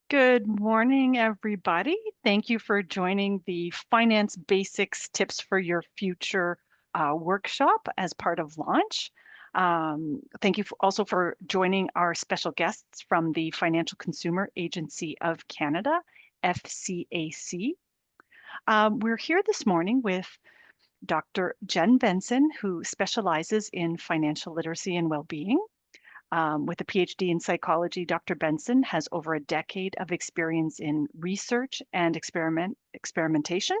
Good morning, everybody. Thank you for joining the Finance Basics Tips for Your Future workshop as part of launch. Thank you also for joining our special guests from the Financial Consumer Agency of Canada, FCAC. We're here this morning with Dr. Jen Benson, who specializes in financial literacy and well-being. With a PhD in psychology, Dr. Benson has over a decade of experience in research and experimentation.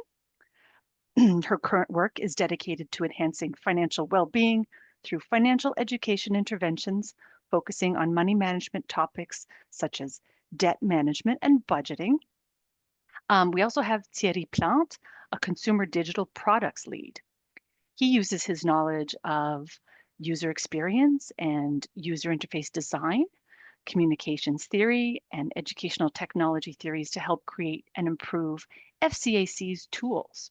Her current work is dedicated to enhancing financial well-being through financial education interventions, focusing on money management topics such as debt management and budgeting. We also have Thierry Plante, a consumer digital products lead. He uses his knowledge of user experience and user interface design, communications theory, and educational technology theories to help create and improve FCAC's tools.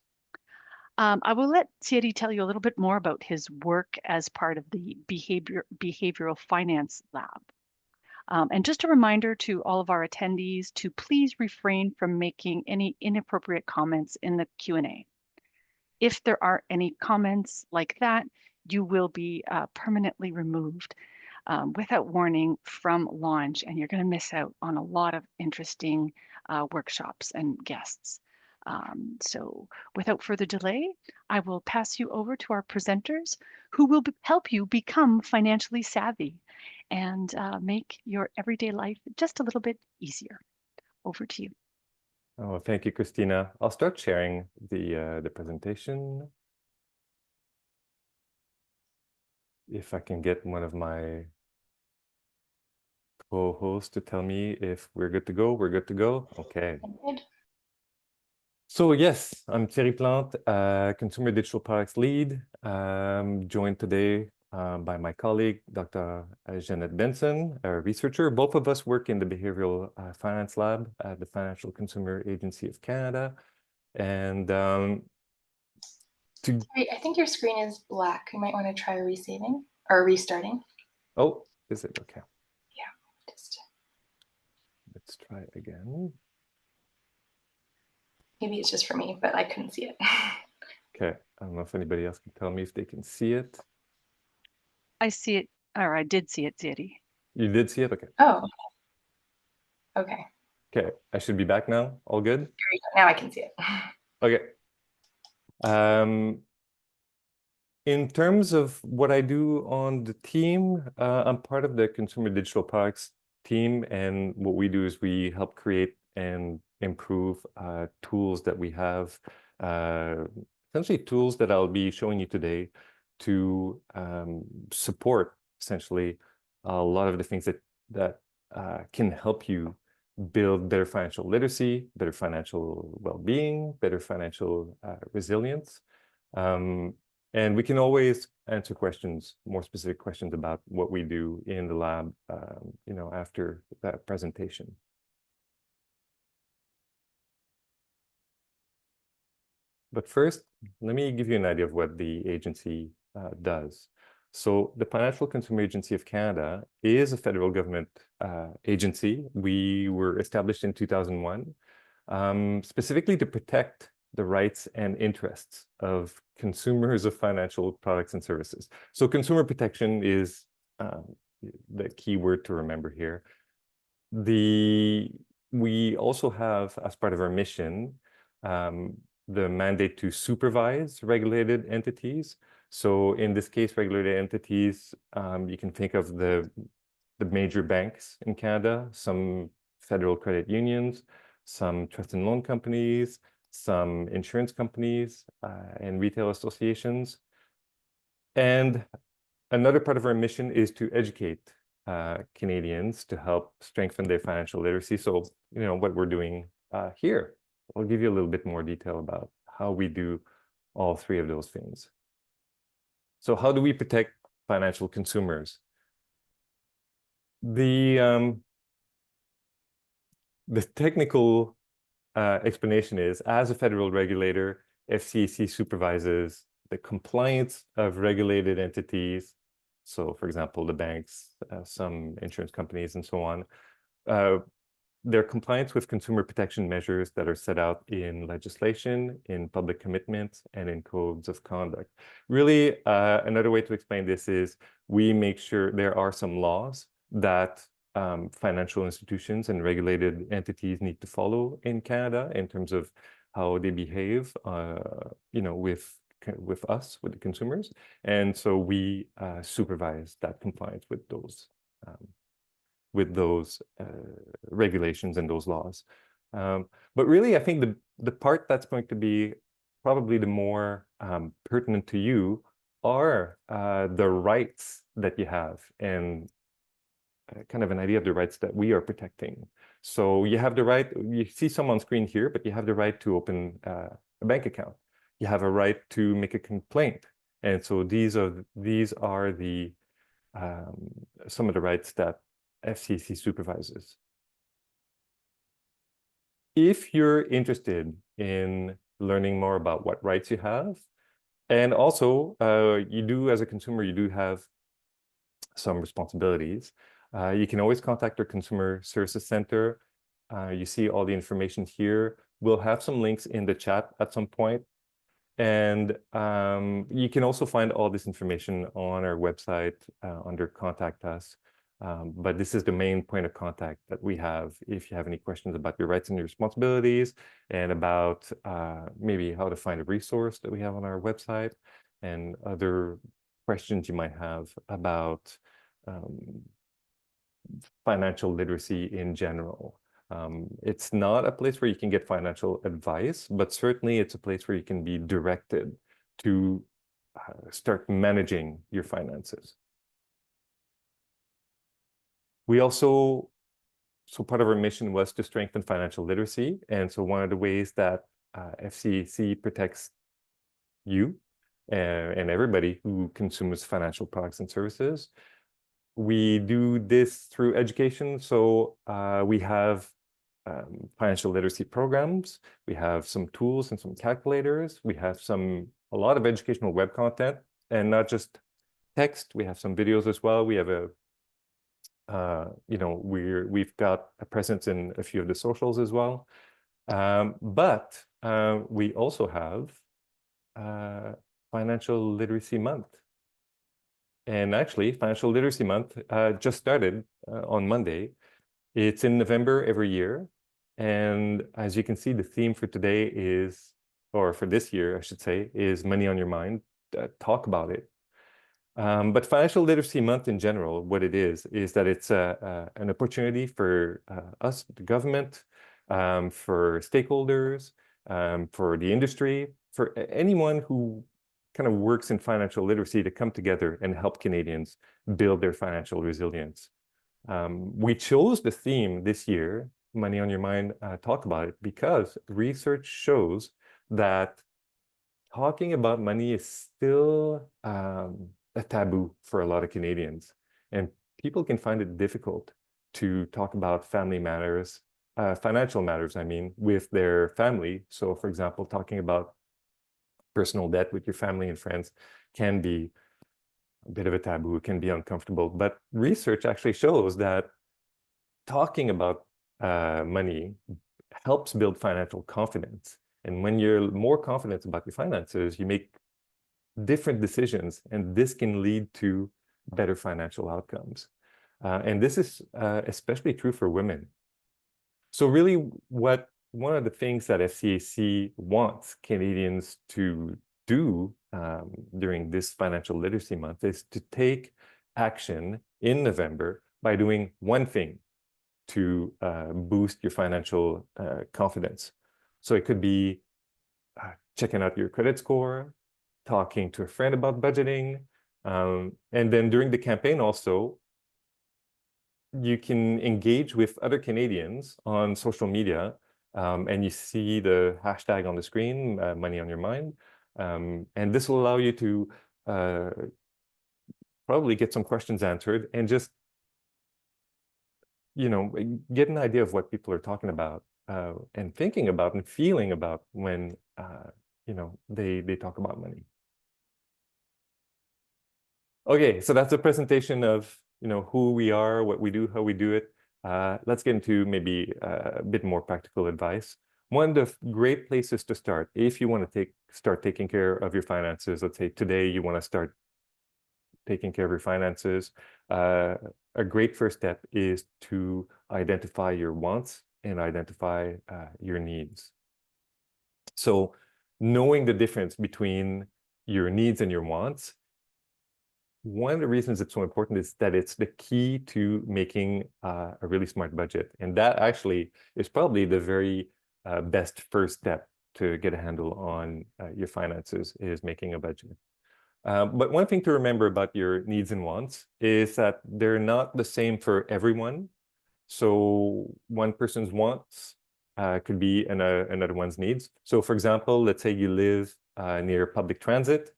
I will let Thierry tell you a little bit more about his work as part of the Behavioral Finance Lab. And just a reminder to all of our attendees to please refrain from making any inappropriate comments in the Q&A. If there are any comments like that, you will be permanently removed without warning from launch, and you're going to miss out on a lot of interesting workshops and guests. So without further delay, I will pass you over to our presenters who will help you become financially savvy and make your everyday life just a little bit easier. Over to you. Oh, thank you, Christina. I'll start sharing the presentation. If I can get one of my co-hosts to tell me if we're good to go, we're good to go. Okay. Good. So yes, I'm Thierry Plante, Consumer Digital Products Lead, joined today by my colleague, Dr. Jeanette Benson, a researcher. Both of us work in the Behavioral Finance Lab at the Financial Consumer Agency of Canada. And I think your screen is black. You might want to try resaving or restarting. Oh, is it? Okay. Yeah, just let's try it again. Maybe it's just for me, but I couldn't see it. Okay, I don't know if anybody else can tell me if they can see it. I see it, or I did see it, Thierry. You did see it? Okay. Oh, okay. Okay, I should be back now. All good? Now I can see it. Okay. In terms of what I do on the team, I'm part of the Consumer Digital Products team, and what we do is we help create and improve tools that we have, essentially tools that I'll be showing you today to support essentially a lot of the things that can help you build better financial literacy, better financial well-being, better financial resilience. And we can always answer questions, more specific questions about what we do in the lab, after that presentation. But first, let me give you an idea of what the agency does. So the Financial Consumer Agency of Canada is a federal government agency. We were established in 2001, specifically to protect the rights and interests of consumers of financial products and services. So consumer protection is the key word to remember here. We also have, as part of our mission, the mandate to supervise regulated entities. So in this case, regulated entities, you can think of the major banks in Canada, some federal credit unions, some trust and loan companies, some insurance companies, and retail associations. And another part of our mission is to educate Canadians to help strengthen their financial literacy. So, what we're doing here, I'll give you a little bit more detail about how we do all three of those things. So how do we protect financial consumers? The technical explanation is, as a federal regulator, FCAC supervises the compliance of regulated entities. So, for example, the banks, some insurance companies, and so on, their compliance with consumer protection measures that are set out in legislation, in public commitments, and in codes of conduct. Really, another way to explain this is we make sure there are some laws that financial institutions and regulated entities need to follow in Canada in terms of how they behave, with us, with the consumers. And so we supervise that compliance with those regulations and those laws. But really, I think the part that's going to be probably the more pertinent to you are the rights that you have, and kind of an idea of the rights that we are protecting. So you have the right, you see some on screen here, but you have the right to open a bank account. You have a right to make a complaint. And so these are the some of the rights that FCC supervises. If you're interested in learning more about what rights you have, and also you do, as a consumer, you do have some responsibilities, you can always contact our Consumer Services Center. You see all the information here. We'll have some links in the chat at some point. And you can also find all this information on our website under Contact Us. But this is the main point of contact that we have if you have any questions about your rights and your responsibilities, and about maybe how to find a resource that we have on our website, and other questions you might have about financial literacy in general. It's not a place where you can get financial advice, but certainly it's a place where you can be directed to start managing your finances. We also, so part of our mission was to strengthen financial literacy. And so one of the ways that FCC protects you and everybody who consumes financial products and services, we do this through education. So we have financial literacy programs. We have some tools and some calculators. We have a lot of educational web content, and not just text. We have some videos as well. We have we've got a presence in a few of the socials as well. But we also have Financial Literacy Month. And actually, Financial Literacy Month just started on Monday. It's in November every year. And as you can see, the theme for today is, or for this year, I should say, is Money on Your Mind. Talk about it. But Financial Literacy Month in general, what it is that it's an opportunity for us, the government, for stakeholders, for the industry, for anyone who kind of works in financial literacy, to come together and help Canadians build their financial resilience. We chose the theme this year, Money on Your Mind, talk about it, because research shows that talking about money is still a taboo for a lot of Canadians, and people can find it difficult to talk about family matters, financial matters, I mean, with their family. So for example, talking about personal debt with your family and friends can be a bit of a taboo, can be uncomfortable. But research actually shows that talking about money helps build financial confidence. And when you're more confident about your finances, you make different decisions, and this can lead to better financial outcomes. And this is especially true for women. So really, one of the things that FCAC wants Canadians to do during this Financial Literacy Month is to take action in November by doing one thing to boost your financial confidence. So it could be checking out your credit score, talking to a friend about budgeting, and then during the campaign also, you can engage with other Canadians on social media, and you see the hashtag on the screen, Money on Your Mind, and this will allow you to probably get some questions answered, and just get an idea of what people are talking about and thinking about and feeling about when they talk about money. Okay, so that's a presentation of who we are, what we do, how we do it. let's get into maybe a bit more practical advice. One of the great places to start, if you want to start taking care of your finances, let's say today you want to start taking care of your finances, a great first step is to identify your wants and identify your needs. So knowing the difference between your needs and your wants, one of the reasons it's so important is that it's the key to making a really smart budget. And that actually is probably the very best first step to get a handle on your finances, is making a budget. But one thing to remember about your needs and wants is that they're not the same for everyone. So one person's wants could be another one's needs. So for example, let's say you live near public transit.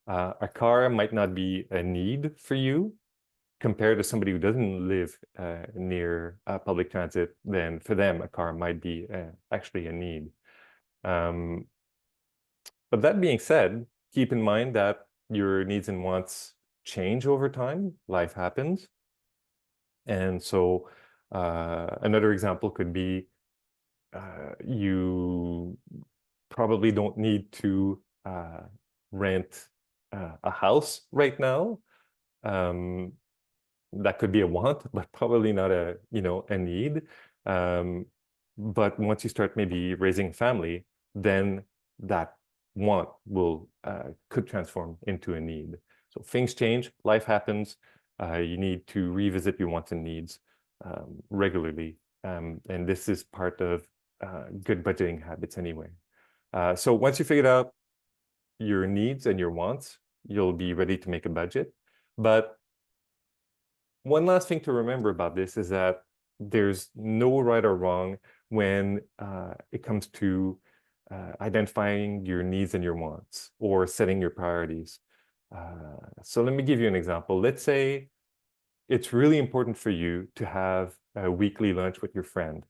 A car might not be a need for you compared to somebody who doesn't live near public transit. Then for them, a car might be actually a need. But that being said, keep in mind that your needs and wants change over time. Life happens. And so another example could be you probably don't need to rent a house right now. That could be a want, but probably not a need. But once you start maybe raising a family, then that want will could transform into a need. So things change, life happens. You need to revisit your wants and needs regularly, and this is part of good budgeting habits anyway. So once you figured out your needs and your wants, you'll be ready to make a budget. But one last thing to remember about this is that there's no right or wrong when it comes to identifying your needs and your wants or setting your priorities. So let me give you an example. Let's say it's really important for you to have a weekly lunch with your friend.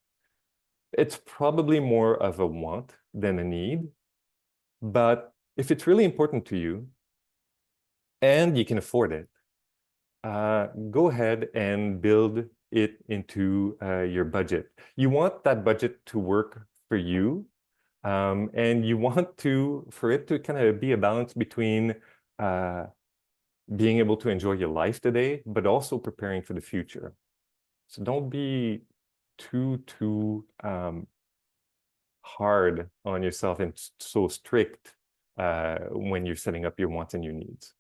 It's probably more of a want than a need, but if it's really important to you and you can afford it, go ahead and build it into your budget. You want that budget to work for you, and you want for it to kind of be a balance between being able to enjoy your life today, but also preparing for the future. So don't be too hard on yourself and so strict when you're setting up your wants and your needs.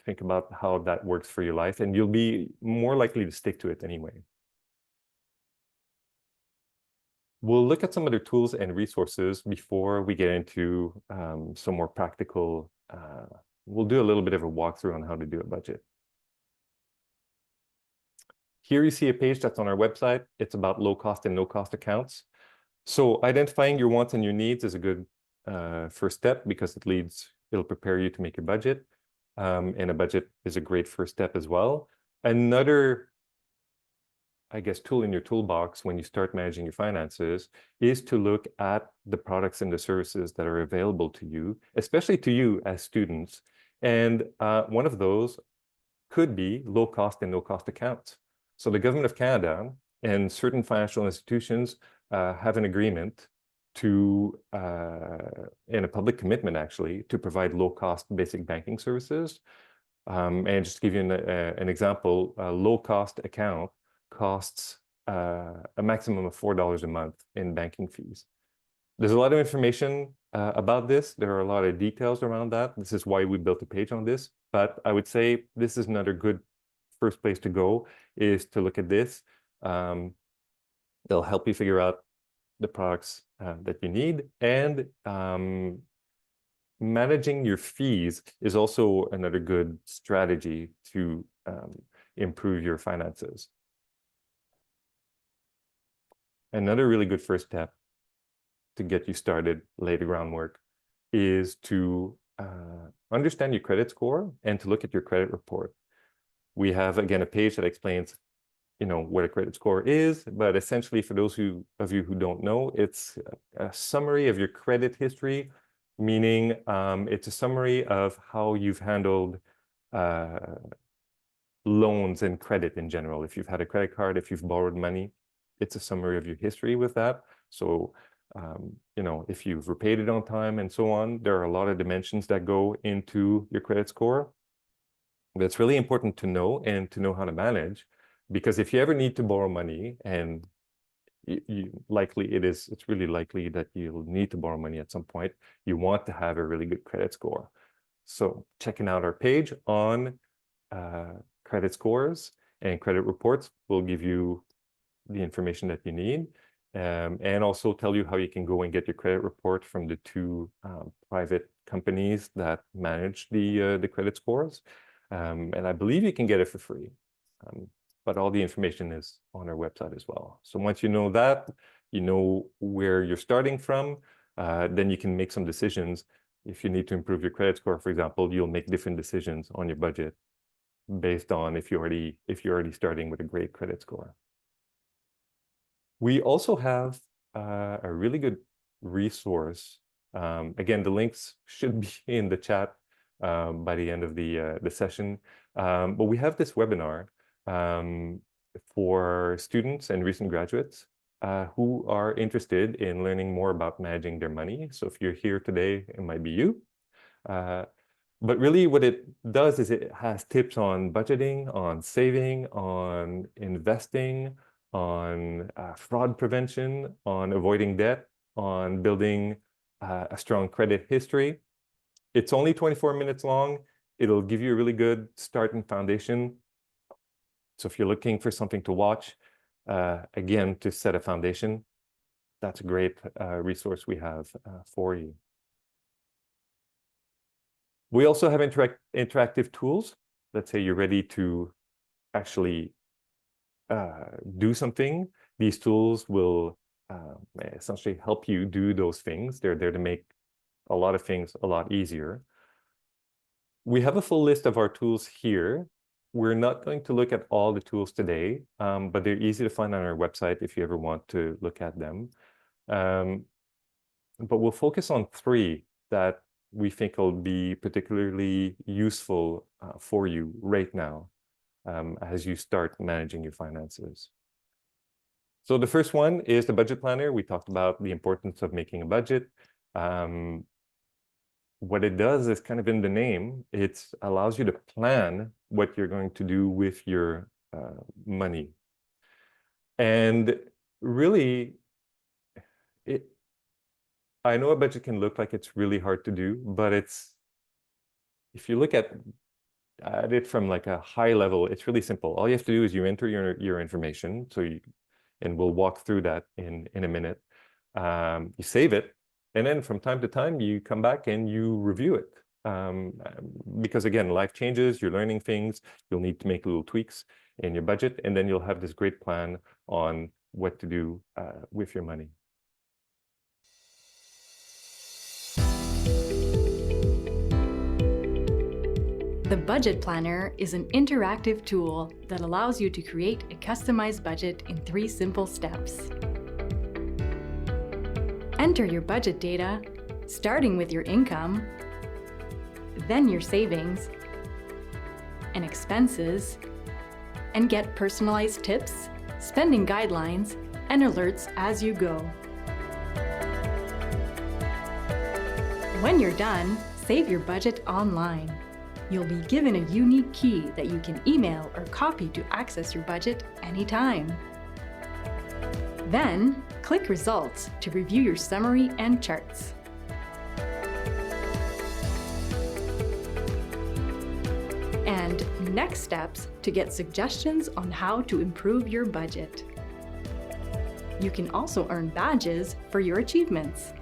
Think about how that works for your life, and you'll be more likely to stick to it anyway. We'll look at some other tools and resources before we get into some more practical. We'll do a little bit of a walkthrough on how to do a budget. Here you see a page that's on our website. It's about low cost and no cost accounts. So identifying your wants and your needs is a good first step because it'll prepare you to make your budget. And a budget is a great first step as well. Another, I guess, tool in your toolbox when you start managing your finances is to look at the products and the services that are available to you, especially to you as students. And one of those could be low cost and no cost accounts. So the Government of Canada and certain financial institutions have an agreement to, and a public commitment actually, to provide low-cost basic banking services. And just to give you an example, a low-cost account costs a maximum of $4 a month in banking fees. There's a lot of information about this. There are a lot of details around that. This is why we built a page on this. But I would say this is another good first place to go, is to look at this. It'll help you figure out the products that you need, and managing your fees is also another good strategy to improve your finances. Another really good first step to get you started, lay the groundwork, is to understand your credit score and to look at your credit report. We have, again, a page that explains what a credit score is, but essentially for those of you who don't know, it's a summary of your credit history, meaning it's a summary of how you've handled loans and credit in general. If you've had a credit card, if you've borrowed money, it's a summary of your history with that. So, you know, if you've repaid it on time and so on, there are a lot of dimensions that go into your credit score. But it's really important to know and to know how to manage, because if you ever need to borrow money, and it's really likely that you'll need to borrow money at some point, you want to have a really good credit score. So checking out our page on credit scores and credit reports will give you the information that you need, and also tell you how you can go and get your credit report from the two private companies that manage the credit scores. And I believe you can get it for free. But all the information is on our website as well. So once you know that, you know where you're starting from, then you can make some decisions. If you need to improve your credit score, for example, you'll make different decisions on your budget based on if you're already starting with a great credit score. We also have a really good resource. Again, the links should be in the chat by the end of the session. But we have this webinar for students and recent graduates who are interested in learning more about managing their money. So if you're here today, it might be you. But really what it does is it has tips on budgeting, on saving, on investing, on fraud prevention, on avoiding debt, on building a strong credit history. It's only 24 minutes long. It'll give you a really good start and foundation. So if you're looking for something to watch, again, to set a foundation, that's a great resource we have for you. We also have interactive tools. Let's say you're ready to actually do something. These tools will essentially help you do those things. They're there to make a lot of things a lot easier. We have a full list of our tools here. We're not going to look at all the tools today, but they're easy to find on our website if you ever want to look at them. But we'll focus on 3 that we think will be particularly useful for you right now as you start managing your finances. So the first one is the budget planner. We talked about the importance of making a budget. What it does is kind of in the name, it allows you to plan what you're going to do with your money. And really, I know a budget can look like it's really hard to do, but if you look at it from like a high level, it's really simple. All you have to do is you enter your information. And we'll walk through that in a minute. You save it. And then from time to time, you come back and you review it. Because again, life changes, you're learning things, you'll need to make little tweaks in your budget, and then you'll have this great plan on what to do with your money. The Budget Planner is an interactive tool that allows you to create a customized budget in 3 simple steps. Enter your budget data, starting with your income, then your savings and expenses, and get personalized tips, spending guidelines, and alerts as you go. When you're done, save your budget online. You'll be given a unique key that you can email or copy to access your budget anytime. Then, click Results to review your summary and charts. And Next Steps to get suggestions on how to improve your budget. You can also earn badges for your achievements.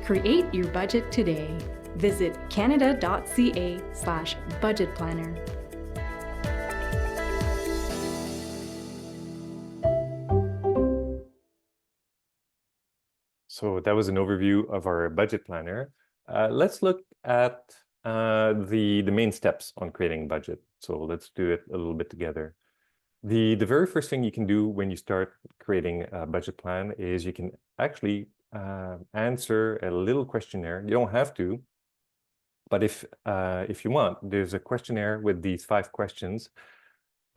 Create your budget today. Visit canada.ca/budgetplanner. So that was an overview of our budget planner. Let's look at the main steps on creating a budget. So let's do it a little bit together. The very first thing you can do when you start creating a budget plan is you can actually answer a little questionnaire. You don't have to, but if you want, there's a questionnaire with these 5 questions.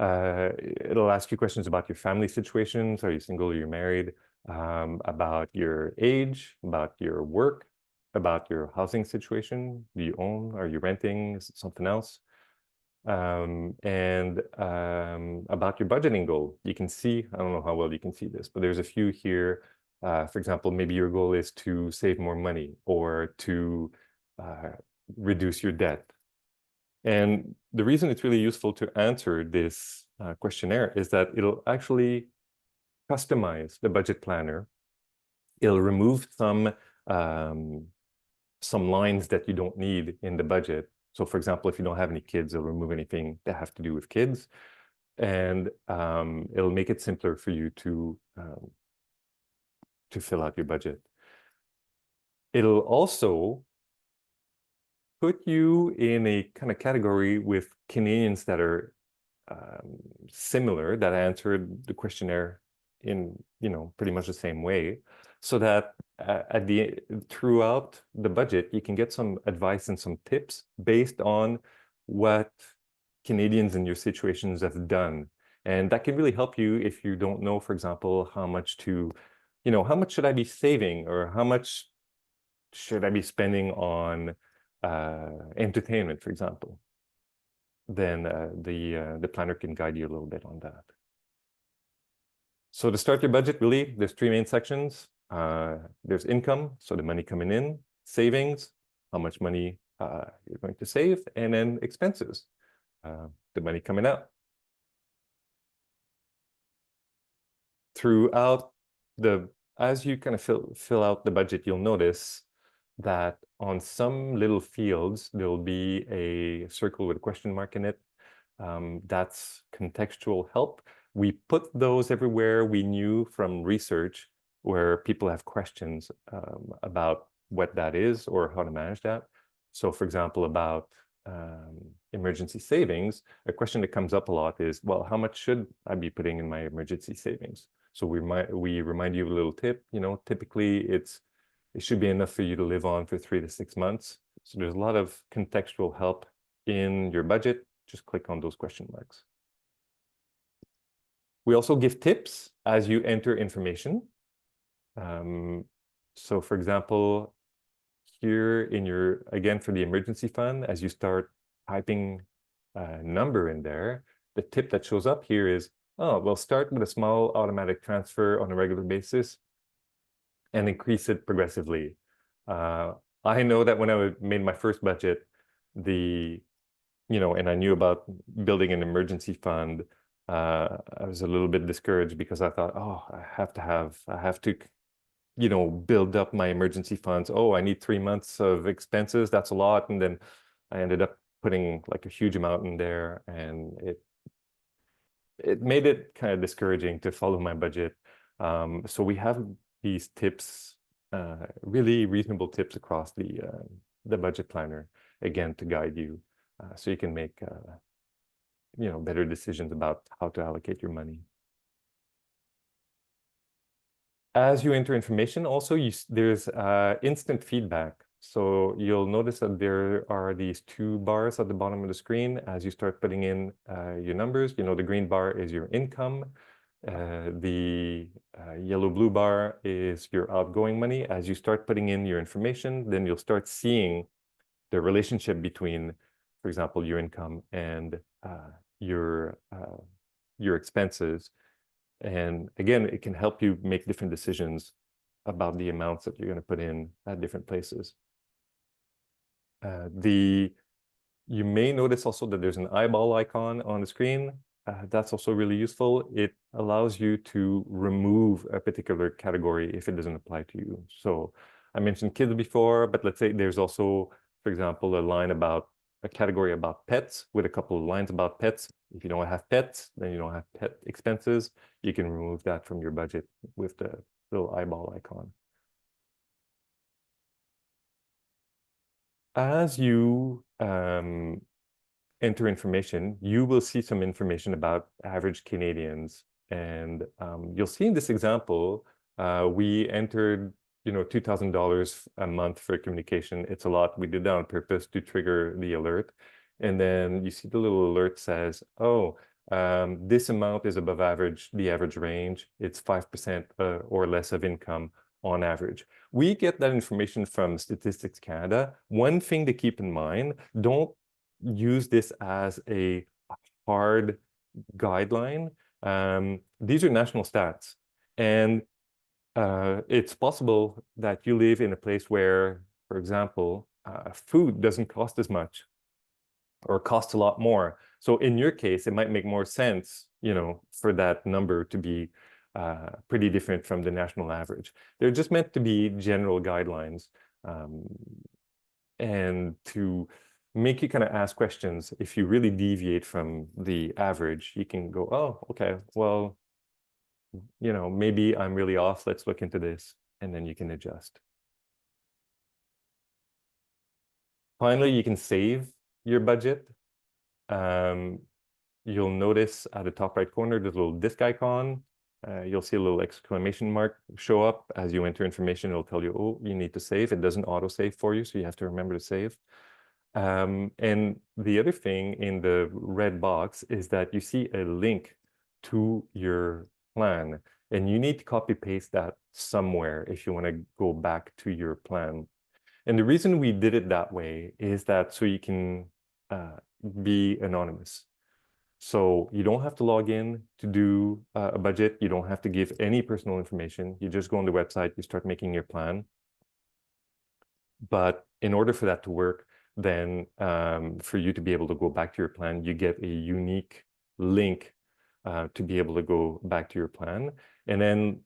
It'll ask you questions about your family situations. Are you single? Are you married? About your age, about your work, about your housing situation. Do you own? Are you renting? Is it something else? And about your budgeting goal. You can see, I don't know how well you can see this, but there's a few here. For example, maybe your goal is to save more money or to reduce your debt. And the reason it's really useful to answer this questionnaire is that it'll actually customize the budget planner. It'll remove some lines that you don't need in the budget. So for example, if you don't have any kids, it'll remove anything that have to do with kids. And it'll make it simpler for you to fill out your budget. It'll also put you in a kind of category with Canadians that are similar, that answered the questionnaire in, pretty much the same way, so that throughout the budget, you can get some advice and some tips based on what Canadians in your situations have done. And that can really help you if you don't know, for example, how much how much should I be saving, or how much should I be spending on entertainment, for example. Then the planner can guide you a little bit on that. So to start your budget, really, there's three main sections. There's income, so the money coming in, savings, how much money you're going to save, and then expenses, the money coming out. Throughout as you kind of fill out the budget, you'll notice that on some little fields, there'll be a circle with a question mark in it. That's contextual help. We put those everywhere we knew from research where people have questions about what that is or how to manage that. So for example, about emergency savings, a question that comes up a lot is, well, how much should I be putting in my emergency savings? So we remind you of a little tip, typically it should be enough for you to live on for 3 to 6 months. So there's a lot of contextual help in your budget. Just click on those question marks. We also give tips as you enter information. So for example, here again, for the emergency fund, as you start typing a number in there, the tip that shows up here is, oh, well, start with a small automatic transfer on a regular basis and increase it progressively. I know that when I made my first budget, and I knew about building an emergency fund, I was a little bit discouraged because I thought, oh, I have to build up my emergency funds. Oh, I need 3 months of expenses. That's a lot. And then I ended up putting like a huge amount in there, and it made it kind of discouraging to follow my budget. So we have these tips, really reasonable tips across the budget planner, again, to guide you, so you can make better decisions about how to allocate your money. As you enter information, also there's instant feedback. So you'll notice that there are these 2 bars at the bottom of the screen as you start putting in your numbers. The green bar is your income. The yellow-blue bar is your outgoing money. As you start putting in your information, then you'll start seeing the relationship between, for example, your income and your expenses. And again, it can help you make different decisions about the amounts that you're going to put in at different places. You may notice also that there's an eyeball icon on the screen. That's also really useful. It allows you to remove a particular category if it doesn't apply to you. So I mentioned kids before, but let's say there's also, for example, a category about pets with a couple of lines about pets. If you don't have pets, then you don't have pet expenses. You can remove that from your budget with the little eyeball icon. As you enter information, you will see some information about average Canadians. And you'll see in this example, we entered $2,000 a month for communication. It's a lot. We did that on purpose to trigger the alert. And then you see the little alert says, oh, This amount is above average, the average range. It's 5% or less of income on average. We get that information from Statistics Canada. One thing to keep in mind, don't use this as a hard guideline. These are national stats. And it's possible that you live in a place where, for example, food doesn't cost as much or costs a lot more. So in your case, it might make more sense, you know, for that number to be pretty different from the national average. They're just meant to be general guidelines and to make you kind of ask questions. If you really deviate from the average, you can go, oh, okay, well, you know, maybe I'm really off. Let's look into this. And then you can adjust. Finally, you can save your budget. You'll notice at the top right corner, there's a little disk icon. You'll see a little exclamation mark show up. As you enter information, it'll tell you, oh, you need to save. It doesn't auto-save for you, so you have to remember to save. And the other thing in the red box is that you see a link to your plan, and you need to copy paste that somewhere if you want to go back to your plan. And the reason we did it that way is that so you can be anonymous. So you don't have to log in to do a budget. You don't have to give any personal information. You just go on the website, you start making your plan. But in order for that to work, then for you to be able to go back to your plan, you get a unique link to be able to go back to your plan. And then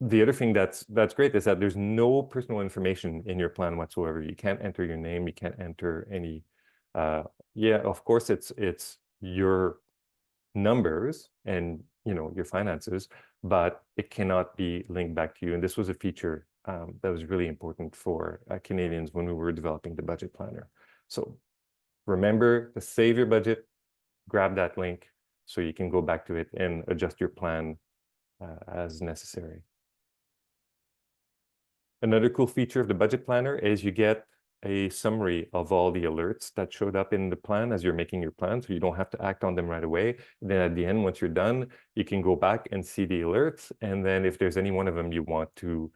the other thing that's great is that there's no personal information in your plan whatsoever. You can't enter your name. You can't enter any. Yeah, of course, it's your numbers and, you know, your finances, but it cannot be linked back to you. And this was a feature that was really important for Canadians when we were developing the budget planner. So remember to save your budget, grab that link so you can go back to it and adjust your plan as necessary. Another cool feature of the budget planner is you get a summary of all the alerts that showed up in the plan as you're making your plan, so you don't have to act on them right away. And then at the end, once you're done, you can go back and see the alerts. And then if there's any one of them you want to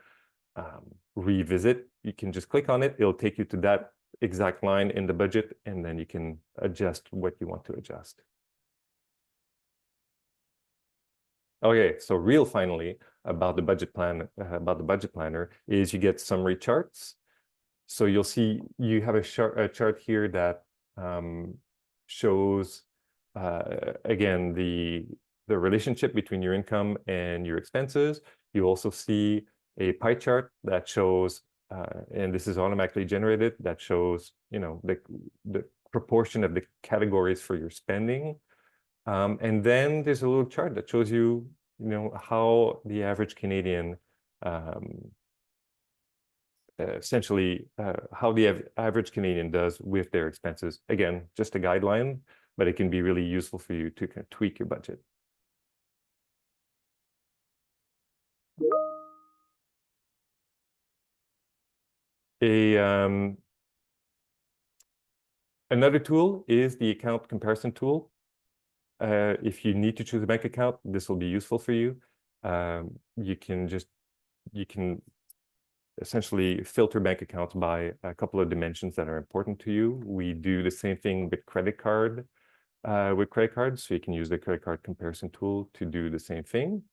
revisit, you can just click on it. It'll take you to that exact line in the budget, and then you can adjust what you want to adjust. Okay, so real finally about the budget plan, about the budget planner is you get summary charts. So you'll see you have a chart here that shows again the relationship between your income and your expenses. You also see a pie chart that shows, and this is automatically generated, that shows, you know, the proportion of the categories for your spending. And then there's a little chart that shows you, you know, how the average Canadian essentially how the average Canadian does with their expenses. Again, just a guideline, but it can be really useful for you to kind of tweak your budget. Another tool is the account comparison tool. If you need to choose a bank account, this will be useful for you. You can essentially filter bank accounts by a couple of dimensions that are important to you. We do the same thing with credit cards, so you can use the credit card comparison tool to do the same thing.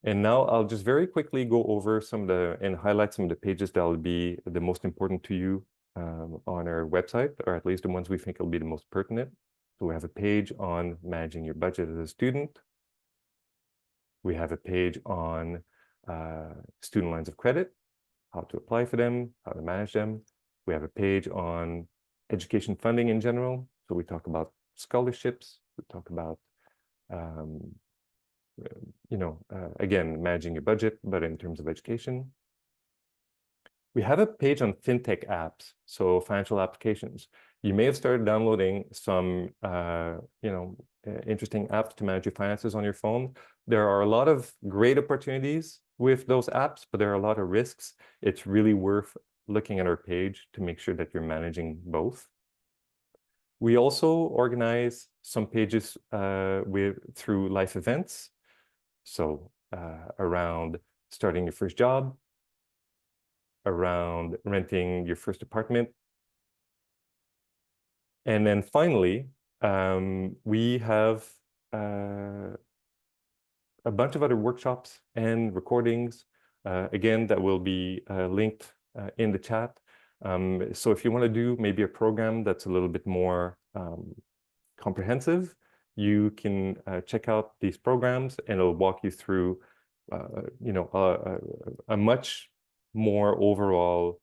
And now I'll just very quickly go over and highlight some of the pages that will be the most important to you on our website, or at least the ones we think will be the most pertinent. So we have a page on managing your budget as a student. We have a page on student lines of credit, how to apply for them, how to manage them. We have a page on education funding in general. So we talk about scholarships, we talk about, again, managing your budget, but in terms of education. We have a page on fintech apps, so financial applications. You may have started downloading some, interesting apps to manage your finances on your phone. There are a lot of great opportunities with those apps, but there are a lot of risks. It's really worth looking at our page to make sure that you're managing both. We also organize some pages through life events. So around starting your first job, around renting your first apartment. And then finally, we have a bunch of other workshops and recordings, again, that will be linked in the chat. So if you want to do maybe a program that's a little bit more comprehensive, you can check out these programs, and it'll walk you through, a much more overall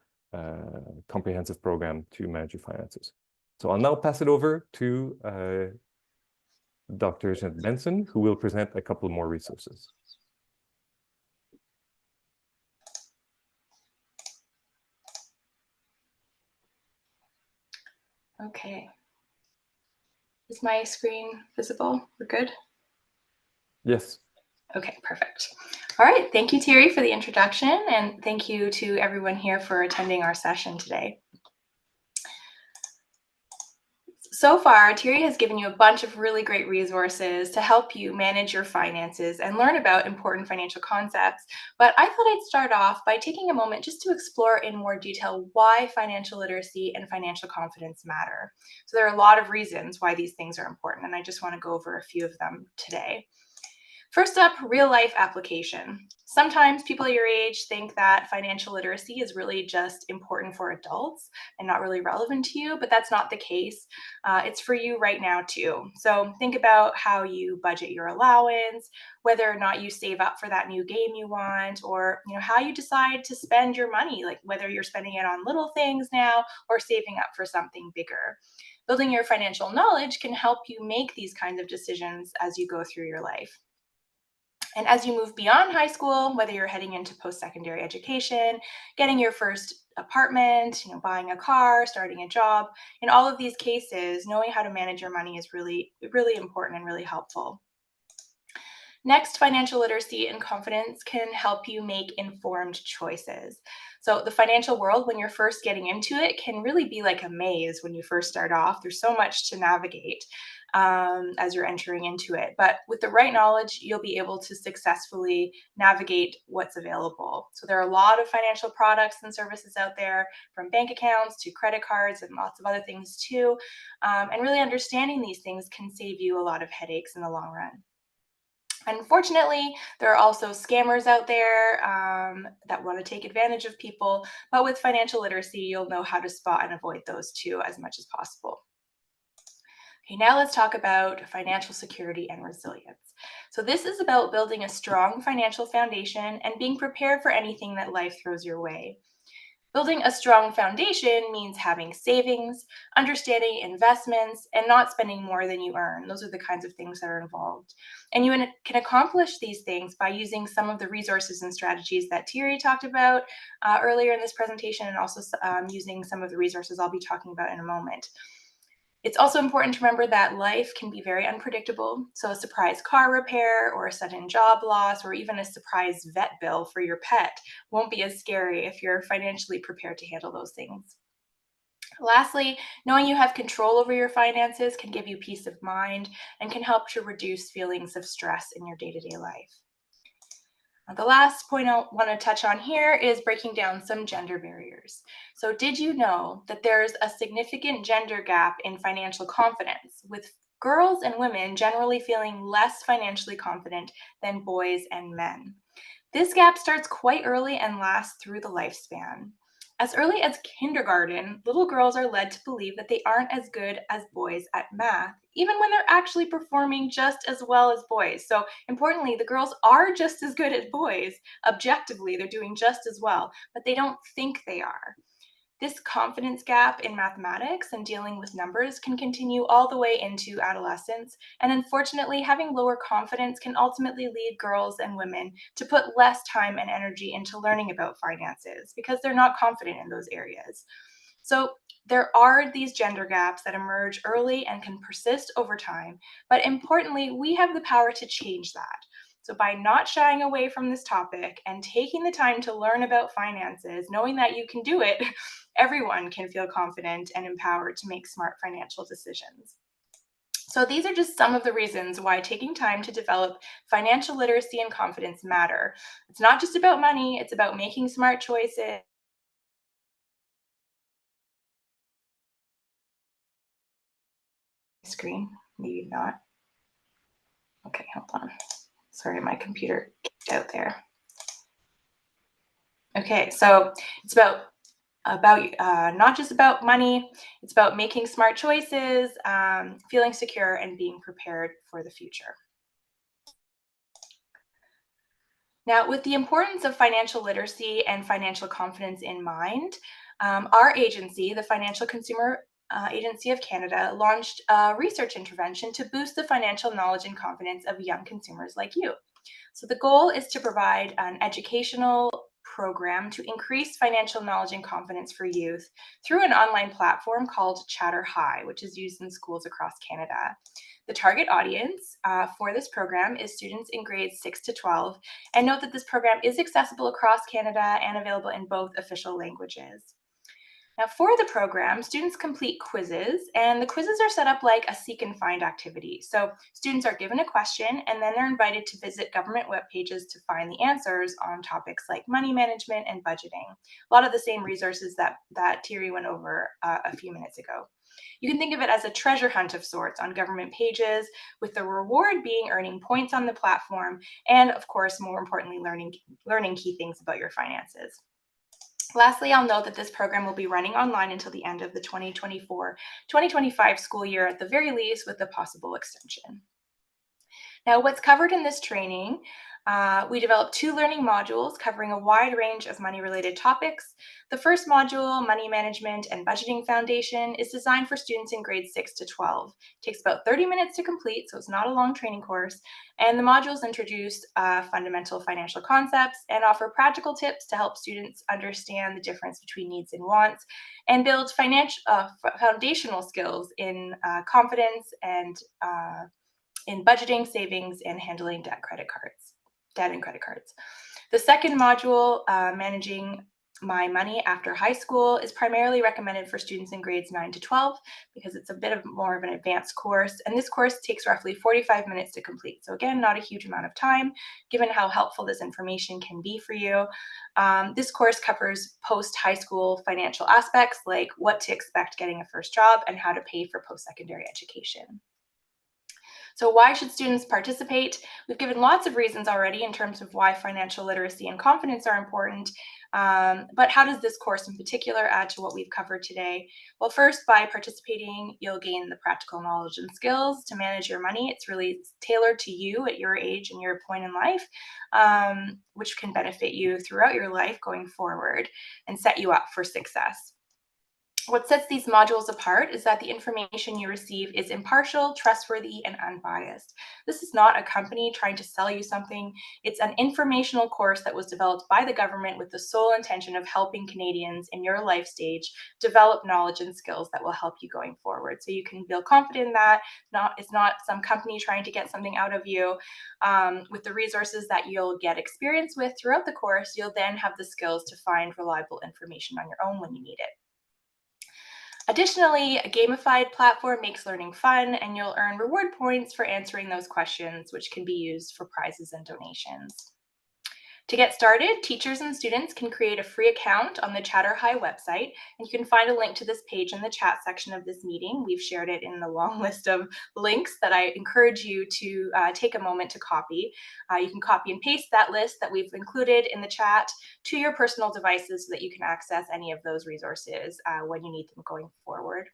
comprehensive program to manage your finances. So I'll now pass it over to Dr. Jeanette Benson, who will present a couple more resources. Okay. Is my screen visible? We're good? Yes. Okay, perfect. All right, thank you, Thierry, for the introduction, and thank you to everyone here for attending our session today. So far, Thierry has given you a bunch of really great resources to help you manage your finances and learn about important financial concepts. But I thought I'd start off by taking a moment just to explore in more detail why financial literacy and financial confidence matter. So there are a lot of reasons why these things are important, and I just want to go over a few of them today. First up, real life application. Sometimes people your age think that financial literacy is really just important for adults and not really relevant to you, but that's not the case. It's for you right now too. So think about how you budget your allowance, whether or not you save up for that new game you want, or how you decide to spend your money, like whether you're spending it on little things now or saving up for something bigger. Building your financial knowledge can help you make these kinds of decisions as you go through your life. And as you move beyond high school, whether you're heading into post-secondary education, getting your first apartment, buying a car, starting a job, in all of these cases, knowing how to manage your money is really, really important and really helpful. Next, financial literacy and confidence can help you make informed choices. So the financial world, when you're first getting into it, can really be like a maze when you first start off. There's so much to navigate as you're entering into it. But with the right knowledge, you'll be able to successfully navigate what's available. So there are a lot of financial products and services out there, from bank accounts to credit cards and lots of other things too. And really understanding these things can save you a lot of headaches in the long run. Unfortunately, there are also scammers out there that want to take advantage of people, but with financial literacy, you'll know how to spot and avoid those too as much as possible. Okay, now let's talk about financial security and resilience. So this is about building a strong financial foundation and being prepared for anything that life throws your way. Building a strong foundation means having savings, understanding investments, and not spending more than you earn. Those are the kinds of things that are involved. And you can accomplish these things by using some of the resources and strategies that Thierry talked about earlier in this presentation, and also using some of the resources I'll be talking about in a moment. It's also important to remember that life can be very unpredictable. So a surprise car repair or a sudden job loss or even a surprise vet bill for your pet won't be as scary if you're financially prepared to handle those things. Lastly, knowing you have control over your finances can give you peace of mind and can help to reduce feelings of stress in your day-to-day life. The last point I want to touch on here is breaking down some gender barriers. So did you know that there's a significant gender gap in financial confidence, with girls and women generally feeling less financially confident than boys and men? This gap starts quite early and lasts through the lifespan. As early as kindergarten, little girls are led to believe that they aren't as good as boys at math, even when they're actually performing just as well as boys. So importantly, the girls are just as good as boys. Objectively, they're doing just as well, but they don't think they are. This confidence gap in mathematics and dealing with numbers can continue all the way into adolescence, and unfortunately, having lower confidence can ultimately lead girls and women to put less time and energy into learning about finances because they're not confident in those areas. So there are these gender gaps that emerge early and can persist over time, but importantly, we have the power to change that. So by not shying away from this topic and taking the time to learn about finances, knowing that you can do it, everyone can feel confident and empowered to make smart financial decisions. So these are just some of the reasons why taking time to develop financial literacy and confidence matter. It's not just about money, it's about making smart choices. Screen, maybe not. Okay, hold on. Sorry, my computer kicked out there. Okay, so it's about not just about money, it's about making smart choices, feeling secure, and being prepared for the future. Now, with the importance of financial literacy and financial confidence in mind, our agency, the Financial Consumer Agency of Canada, launched a research intervention to boost the financial knowledge and confidence of young consumers like you. So the goal is to provide an educational program to increase financial knowledge and confidence for youth through an online platform called Chatter High, which is used in schools across Canada. The target audience for this program is students in grades 6 to 12, and note that this program is accessible across Canada and available in both official languages. Now, for the program, students complete quizzes, and the quizzes are set up like a seek and find activity. So students are given a question, and then they're invited to visit government web pages to find the answers on topics like money management and budgeting. A lot of the same resources that Thierry went over a few minutes ago. You can think of it as a treasure hunt of sorts on government pages, with the reward being earning points on the platform, and of course, more importantly, learning key things about your finances. Lastly, I'll note that this program will be running online until the end of the 2024-2025 school year at the very least, with a possible extension. Now, what's covered in this training, we developed 2 learning modules covering a wide range of money-related topics. The first module, Money Management and Budgeting Foundation, is designed for students in grades 6 to 12. It takes about 30 minutes to complete, so it's not a long training course. And the modules introduce fundamental financial concepts and offer practical tips to help students understand the difference between needs and wants, and build foundational skills in confidence and in budgeting, savings, and handling debt and credit cards. The second module, Managing My Money After High School, is primarily recommended for students in grades 9 to 12 because it's a bit more of an advanced course, and this course takes roughly 45 minutes to complete. So again, not a huge amount of time, given how helpful this information can be for you. This course covers post-high school financial aspects like what to expect getting a first job and how to pay for post-secondary education. So why should students participate? We've given lots of reasons already in terms of why financial literacy and confidence are important, but how does this course in particular add to what we've covered today? Well, first, by participating, you'll gain the practical knowledge and skills to manage your money. It's really tailored to you at your age and your point in life, which can benefit you throughout your life going forward and set you up for success. What sets these modules apart is that the information you receive is impartial, trustworthy, and unbiased. This is not a company trying to sell you something. It's an informational course that was developed by the government with the sole intention of helping Canadians in your life stage develop knowledge and skills that will help you going forward. So you can feel confident in that. It's not some company trying to get something out of you. With the resources that you'll get experience with throughout the course, you'll then have the skills to find reliable information on your own when you need it. Additionally, a gamified platform makes learning fun, and you'll earn reward points for answering those questions, which can be used for prizes and donations. To get started, teachers and students can create a free account on the Chatter High website, and you can find a link to this page in the chat section of this meeting. We've shared it in the long list of links that I encourage you to take a moment to copy. You can copy and paste that list that we've included in the chat to your personal devices so that you can access any of those resources when you need them going forward.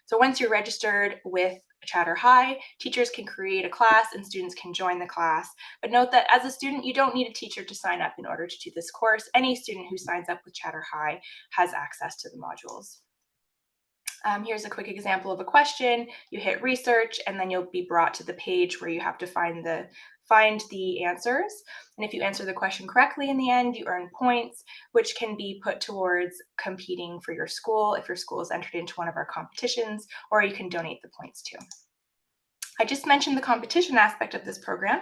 So once you're registered with Chatter High, teachers can create a class and students can join the class. But note that as a student, you don't need a teacher to sign up in order to do this course. Any student who signs up with Chatter High has access to the modules. Here's a quick example of a question. You hit research, and then you'll be brought to the page where you have to find the answers. And if you answer the question correctly in the end, you earn points, which can be put towards competing for your school if your school is entered into one of our competitions, or you can donate the points too. I just mentioned the competition aspect of this program.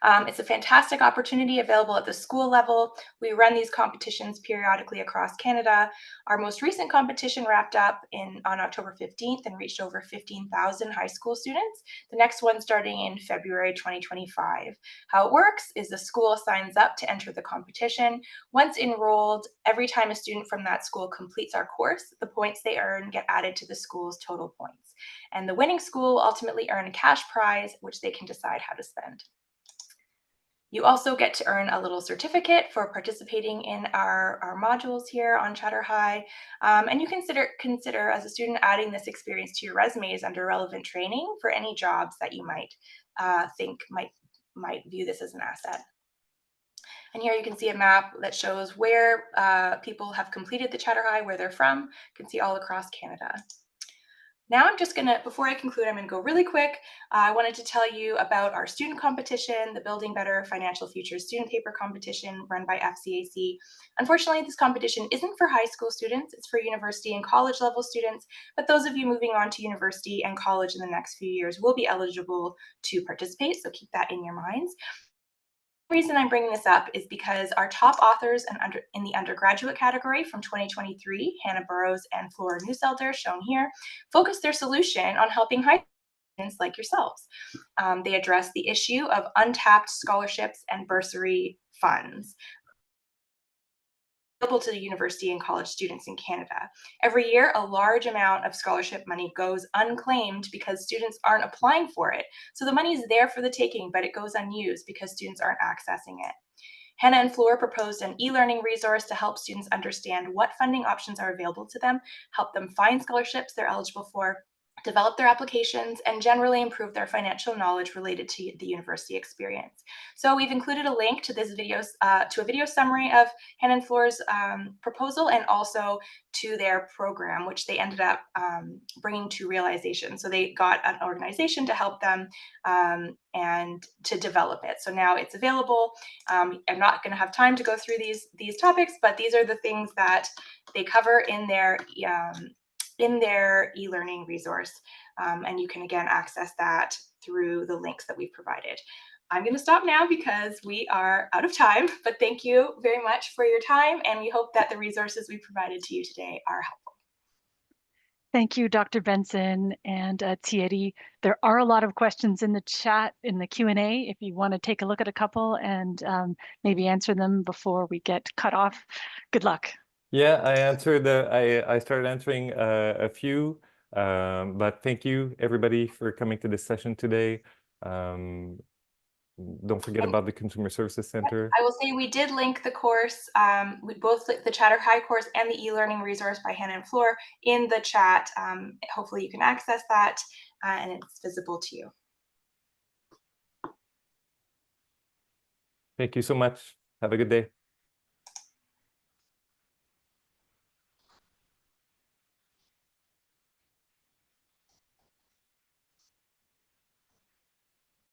It's a fantastic opportunity available at the school level. We run these competitions periodically across Canada. Our most recent competition wrapped up on October 15th and reached over 15,000 high school students. The next one starting in February 2025. How it works is the school signs up to enter the competition. Once enrolled, every time a student from that school completes our course, the points they earn get added to the school's total points. And the winning school ultimately earn a cash prize, which they can decide how to spend. You also get to earn a little certificate for participating in our modules here on Chatter High. And you consider as a student adding this experience to your resumes under relevant training for any jobs that you might think might view this as an asset. And here you can see a map that shows where people have completed the Chatter High, where they're from. You can see all across Canada. Now I'm just gonna, before I conclude, I'm gonna go really quick. I wanted to tell you about our student competition, the Building Better Financial Futures student paper competition run by FCAC. Unfortunately, this competition isn't for high school students, it's for university and college level students, but those of you moving on to university and college in the next few years will be eligible to participate, so keep that in your minds. The reason I'm bringing this up is because our top authors in the undergraduate category from 2023, Hannah Burrows and Flora Newselder, shown here, focused their solution on helping high students like yourselves. They address the issue of untapped scholarships and bursary funds available to the university and college students in Canada. Every year, a large amount of scholarship money goes unclaimed because students aren't applying for it. So the money is there for the taking, but it goes unused because students aren't accessing it. Hannah and Flora proposed an e-learning resource to help students understand what funding options are available to them, help them find scholarships they're eligible for, develop their applications, and generally improve their financial knowledge related to the university experience. So we've included a link to this video, to a video summary of Hannah and Flora's proposal, and also to their program, which they ended up bringing to realization. So they got an organization to help them and to develop it. So now it's available. I'm not going to have time to go through these topics, but these are the things that they cover in their e-learning resource. And you can again access that through the links that we've provided. I'm going to stop now because we are out of time, but thank you very much for your time, and we hope that the resources we provided to you today are helpful. Thank you, Dr. Benson and Thierry. There are a lot of questions in the chat, in the Q&A, if you want to take a look at a couple and maybe answer them before we get cut off. Good luck. Yeah, I started answering a few, but thank you everybody for coming to this session today. Don't forget about the Consumer Services Center. I will say we did link the course, we both linked the Chatter High course and the e-learning resource by Hannah and Flora in the chat. Hopefully you can access that and it's visible to you. Thank you so much. Have a good day.